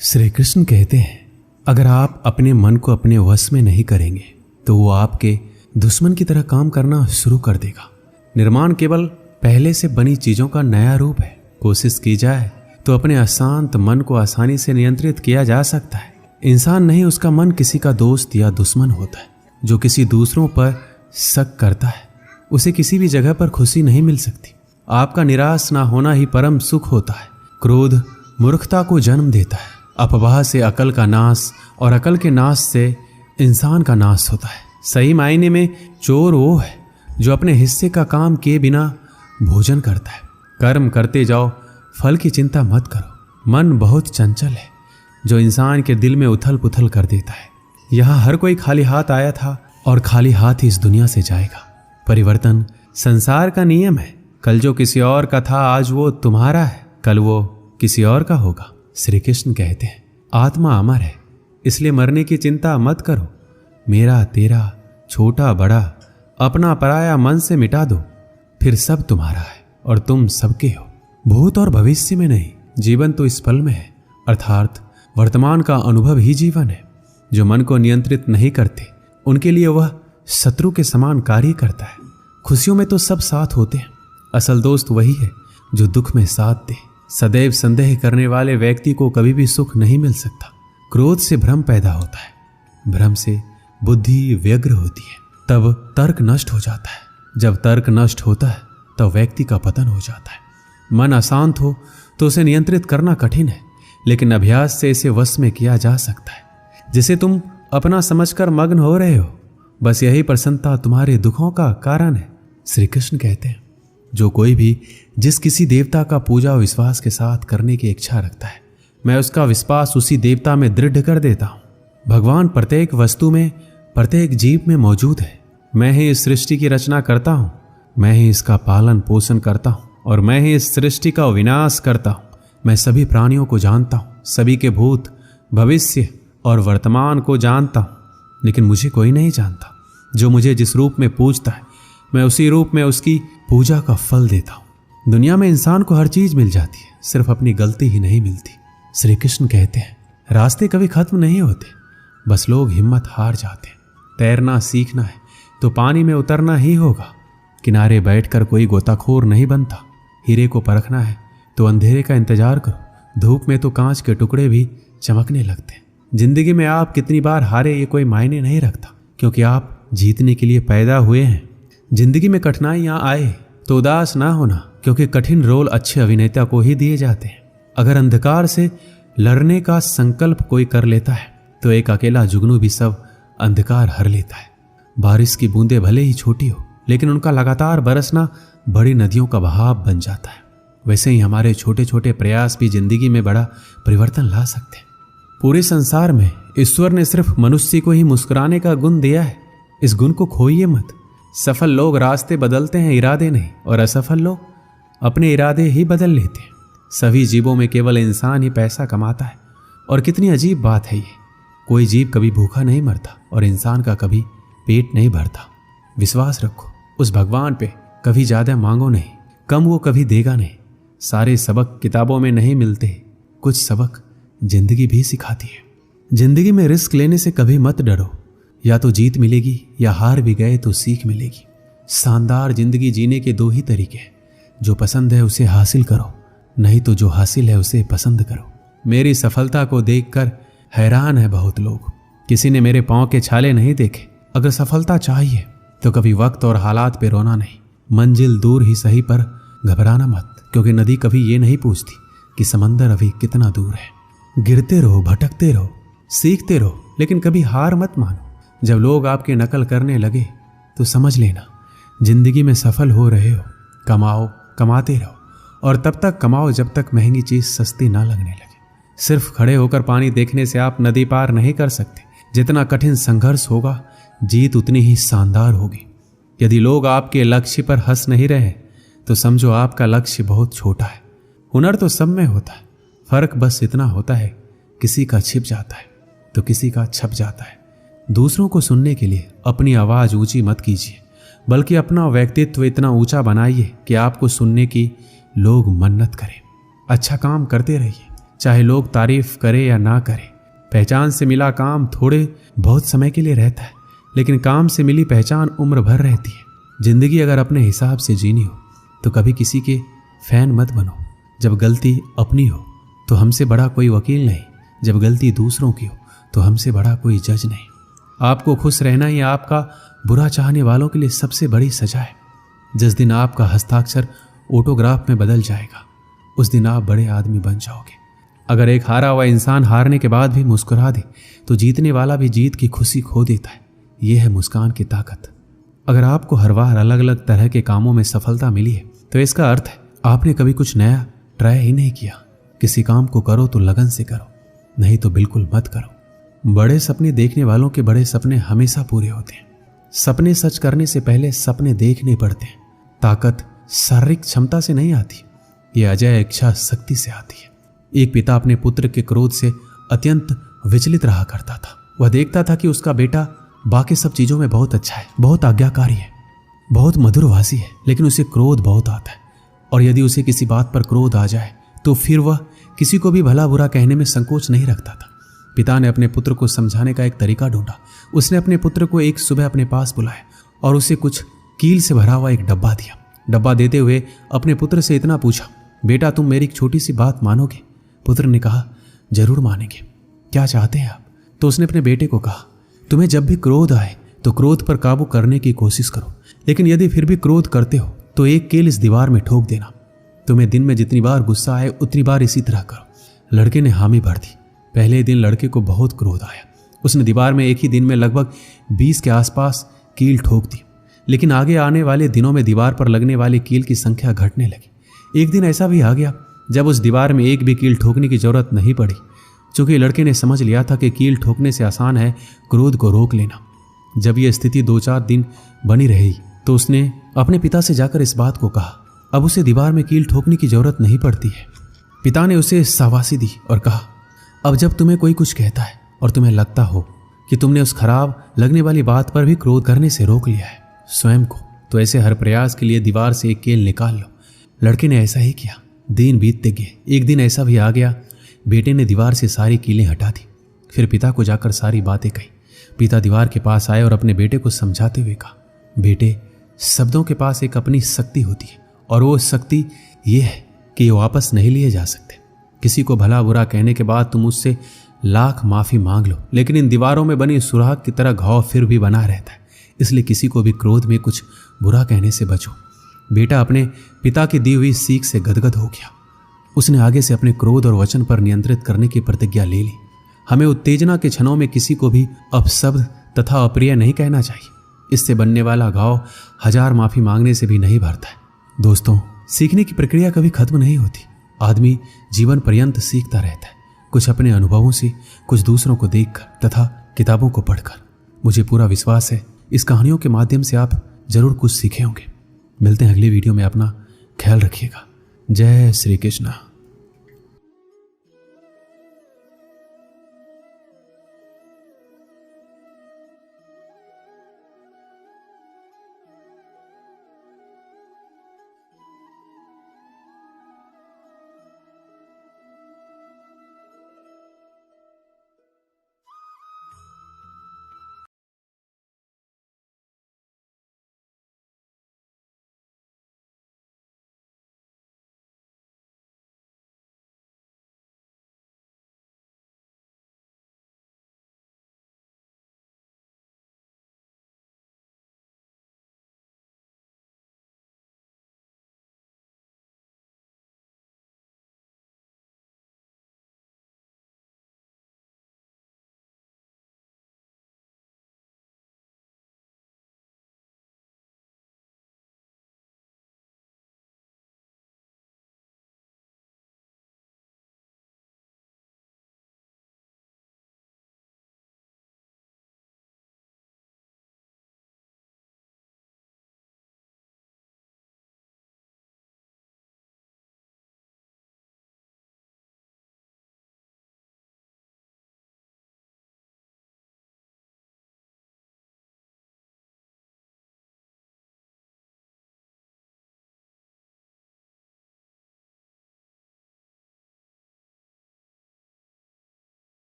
श्री कृष्ण कहते हैं, अगर आप अपने मन को अपने वश में नहीं करेंगे तो वो आपके दुश्मन की तरह काम करना शुरू कर देगा। निर्माण केवल पहले से बनी चीजों का नया रूप है। कोशिश की जाए तो अपने अशांत मन को आसानी से नियंत्रित किया जा सकता है। इंसान नहीं, उसका मन किसी का दोस्त या दुश्मन होता है। जो किसी दूसरों पर शक करता है उसे किसी भी जगह पर खुशी नहीं मिल सकती। आपका निराश ना होना ही परम सुख होता है। क्रोध मूर्खता को जन्म देता है। अफवाह से अकल का नाश और अकल के नाश से इंसान का नाश होता है। सही मायने में चोर वो है जो अपने हिस्से का काम किए बिना भोजन करता है। कर्म करते जाओ, फल की चिंता मत करो। मन बहुत चंचल है जो इंसान के दिल में उथल पुथल कर देता है। यहाँ हर कोई खाली हाथ आया था और खाली हाथ ही इस दुनिया से जाएगा। परिवर्तन संसार का नियम है। कल जो किसी और का था आज वो तुम्हारा है, कल वो किसी और का होगा। श्री कृष्ण कहते हैं, आत्मा अमर है, इसलिए मरने की चिंता मत करो। मेरा तेरा, छोटा बड़ा, अपना पराया मन से मिटा दो, फिर सब तुम्हारा है और तुम सबके हो। भूत और भविष्य में नहीं, जीवन तो इस पल में है, अर्थात वर्तमान का अनुभव ही जीवन है। जो मन को नियंत्रित नहीं करते उनके लिए वह शत्रु के समान कार्य करता है। खुशियों में तो सब साथ होते हैं, असल दोस्त वही है जो दुख में साथ दे। सदैव संदेह करने वाले व्यक्ति को कभी भी सुख नहीं मिल सकता। क्रोध से भ्रम पैदा होता है, भ्रम से बुद्धि व्यग्र होती है, तब तर्क नष्ट हो जाता है। जब तर्क नष्ट होता है तब व्यक्ति का पतन हो जाता है। मन अशांत हो तो उसे नियंत्रित करना कठिन है, लेकिन अभ्यास से इसे वश में किया जा सकता है। जिसे तुम अपना समझकर मग्न हो रहे हो, बस यही प्रसन्नता तुम्हारे दुखों का कारण है। श्री कृष्ण कहते हैं, जो कोई भी जिस किसी देवता का पूजा विश्वास के साथ करने की इच्छा रखता है, मैं उसका विश्वास उसी देवता में दृढ़ कर देता हूँ। भगवान प्रत्येक वस्तु में, प्रत्येक जीव में मौजूद है। मैं ही इस सृष्टि की रचना करता हूँ, मैं ही इसका पालन पोषण करता हूँ और मैं ही इस सृष्टि का विनाश करता हूँ। मैं सभी प्राणियों को जानता हूँ, सभी के भूत, भविष्य और वर्तमान को जानता हूँ, लेकिन मुझे कोई नहीं जानता। जो मुझे जिस रूप में पूजता है मैं उसी रूप में उसकी पूजा का फल देता हूँ। दुनिया में इंसान को हर चीज मिल जाती है, सिर्फ अपनी गलती ही नहीं मिलती। श्री कृष्ण कहते हैं, रास्ते कभी खत्म नहीं होते, बस लोग हिम्मत हार जाते हैं। तैरना सीखना है तो पानी में उतरना ही होगा। किनारे बैठकर कोई गोताखोर नहीं बनता। हीरे को परखना है तो अंधेरे का इंतजार करो। धूप में तो कांच के टुकड़े भी चमकने लगते हैं। जिंदगी में आप कितनी बार हारे ये कोई मायने नहीं रखता, क्योंकि आप जीतने के लिए पैदा हुए हैं। जिंदगी में कठिनाइयां आए तो उदास ना होना, क्योंकि कठिन रोल अच्छे अभिनेता को ही दिए जाते हैं। अगर अंधकार से लड़ने का संकल्प कोई कर लेता है तो एक अकेला जुगनू भी सब अंधकार हर लेता है। बारिश की बूंदें भले ही छोटी हो, लेकिन उनका लगातार बरसना बड़ी नदियों का बहाव बन जाता है। वैसे ही हमारे छोटे छोटे प्रयास भी जिंदगी में बड़ा परिवर्तन ला सकते हैं। पूरे संसार में ईश्वर ने सिर्फ मनुष्य को ही मुस्कुराने का गुण दिया है। इस गुण को खोइए मत। सफल लोग रास्ते बदलते हैं, इरादे नहीं, और असफल लोग अपने इरादे ही बदल लेते हैं। सभी जीवों में केवल इंसान ही पैसा कमाता है। और कितनी अजीब बात है ये, कोई जीव कभी भूखा नहीं मरता और इंसान का कभी पेट नहीं भरता। विश्वास रखो उस भगवान पे, कभी ज्यादा मांगो नहीं, कम वो कभी देगा नहीं। सारे सबक किताबों में नहीं मिलते, कुछ सबक जिंदगी भी सिखाती है। जिंदगी में रिस्क लेने से कभी मत डरो, या तो जीत मिलेगी या हार भी गए तो सीख मिलेगी। शानदार जिंदगी जीने के दो ही तरीके हैं, जो पसंद है उसे हासिल करो, नहीं तो जो हासिल है उसे पसंद करो। मेरी सफलता को देखकर हैरान है बहुत लोग, किसी ने मेरे पांव के छाले नहीं देखे। अगर सफलता चाहिए तो कभी वक्त और हालात पे रोना नहीं। मंजिल दूर ही सही पर घबराना मत, क्योंकि नदी कभी ये नहीं पूछती कि समंदर अभी कितना दूर है। गिरते रहो, भटकते रहो, सीखते रहो, लेकिन कभी हार मत मानो। जब लोग आपकी नकल करने लगे तो समझ लेना जिंदगी में सफल हो रहे हो। कमाओ, कमाते रहो, और तब तक कमाओ जब तक महंगी चीज सस्ती ना लगने लगे। सिर्फ खड़े होकर पानी देखने से आप नदी पार नहीं कर सकते। जितना कठिन संघर्ष होगा, जीत उतनी ही शानदार होगी। यदि लोग आपके लक्ष्य पर हंस नहीं रहे तो समझो आपका लक्ष्य बहुत छोटा है। हुनर तो सब में होता है, फर्क बस इतना होता है किसी का छिप जाता है तो किसी का छप जाता है। दूसरों को सुनने के लिए अपनी आवाज ऊंची मत कीजिए, बल्कि अपना व्यक्तित्व इतना ऊंचा बनाइए कि आपको सुनने की लोग मन्नत करें। अच्छा काम करते रहिए, चाहे लोग तारीफ करे या ना करे। पहचान से मिला काम थोड़े बहुत समय के लिए रहता है, लेकिन काम से मिली पहचान उम्र भर रहती है। जिंदगी अगर अपने हिसाब से जीनी हो तो कभी किसी के फैन मत बनो। जब गलती अपनी हो तो हमसे बड़ा कोई वकील नहीं, जब गलती दूसरों की हो तो हमसे बड़ा कोई जज नहीं। आपको खुश रहना ही आपका बुरा चाहने वालों के लिए सबसे बड़ी सजा है। जिस दिन आपका हस्ताक्षर ऑटोग्राफ में बदल जाएगा उस दिन आप बड़े आदमी बन जाओगे। अगर एक हारा हुआ इंसान हारने के बाद भी मुस्कुरा दे तो जीतने वाला भी जीत की खुशी खो देता है। यह है मुस्कान की ताकत। अगर आपको हर बार अलग अलग तरह के कामों में सफलता मिली है तो इसका अर्थ है आपने कभी कुछ नया ट्राई ही नहीं किया। किसी काम को करो तो लगन से करो, नहीं तो बिल्कुल मत करो। बड़े सपने देखने वालों के बड़े सपने हमेशा पूरे होते हैं। सपने सच करने से पहले सपने देखने पड़ते हैं। ताकत शारीरिक क्षमता से नहीं आती, ये अजय इच्छा शक्ति से आती है। एक पिता अपने पुत्र के क्रोध से अत्यंत विचलित रहा करता था। वह देखता था कि उसका बेटा बाकी सब चीजों में बहुत अच्छा है, बहुत आज्ञाकारी है, बहुत मधुरभाषी है, लेकिन उसे क्रोध बहुत आता है। और यदि उसे किसी बात पर क्रोध आ जाए तो फिर वह किसी को भी भला बुरा कहने में संकोच नहीं रखता था। पिता ने अपने पुत्र को समझाने का एक तरीका ढूंढा। उसने अपने पुत्र को एक सुबह अपने पास बुलाया और उसे कुछ कील से भरा हुआ एक डब्बा दिया। डब्बा देते हुए अपने पुत्र से इतना पूछा, बेटा तुम मेरी एक छोटी सी बात मानोगे? पुत्र ने कहा, जरूर मानेंगे, क्या चाहते हैं आप? तो उसने अपने बेटे को कहा, तुम्हें जब भी क्रोध आए तो क्रोध पर काबू करने की कोशिश करो, लेकिन यदि फिर भी क्रोध करते हो तो एक कील इस दीवार में ठोक देना। तुम्हें दिन में जितनी बार गुस्सा आए उतनी बार इसी तरह करो। लड़के ने हामी भर दी। पहले दिन लड़के को बहुत क्रोध आया। उसने दीवार में एक ही दिन में लगभग 20 के आसपास कील ठोक दी, लेकिन आगे आने वाले दिनों में दीवार पर लगने वाली कील की संख्या घटने लगी। एक दिन ऐसा भी आ गया जब उस दीवार में एक भी कील ठोकने की जरूरत नहीं पड़ी, चूंकि लड़के ने समझ लिया था कि कील ठोकने से आसान है क्रोध को रोक लेना। जब यह स्थिति 2-4 दिन बनी रही तो उसने अपने पिता से जाकर इस बात को कहा। अब उसे दीवार में कील ठोकने की जरूरत नहीं पड़ती है। पिता ने उसे शाबाशी दी और कहा, अब जब तुम्हें कोई कुछ कहता है और तुम्हें लगता हो कि तुमने उस खराब लगने वाली बात पर भी क्रोध करने से रोक लिया है स्वयं को, तो ऐसे हर प्रयास के लिए दीवार से एक कील निकाल लो। लड़के ने ऐसा ही किया। दिन बीतते गए। एक दिन ऐसा भी आ गया, बेटे ने दीवार से सारी कीलें हटा दी। फिर पिता को जाकर सारी बातें कही। पिता दीवार के पास आए और अपने बेटे को समझाते हुए कहा, बेटे शब्दों के पास एक अपनी शक्ति होती है और वो शक्ति ये है कि ये वापस नहीं लिए जा सकते। किसी को भला बुरा कहने के बाद तुम उससे लाख माफी मांग लो, लेकिन इन दीवारों में बनी सुराख की तरह घाव फिर भी बना रहता है। इसलिए किसी को भी क्रोध में कुछ बुरा कहने से बचो। बेटा अपने पिता की दी हुई सीख से गदगद हो गया। उसने आगे से अपने क्रोध और वचन पर नियंत्रित करने की प्रतिज्ञा ले ली। हमें उत्तेजना के क्षणों में किसी को भी अपशब्द तथा अप्रिय नहीं कहना चाहिए। इससे बनने वाला घाव 1000 माफी मांगने से भी नहीं भरता है। दोस्तों, सीखने की प्रक्रिया कभी खत्म नहीं होती। आदमी जीवन पर्यंत सीखता रहता है, कुछ अपने अनुभवों से, कुछ दूसरों को देखकर तथा किताबों को पढ़कर। मुझे पूरा विश्वास है इस कहानियों के माध्यम से आप जरूर कुछ सीखे होंगे। मिलते हैं अगली वीडियो में। अपना ख्याल रखिएगा। जय श्री कृष्ण।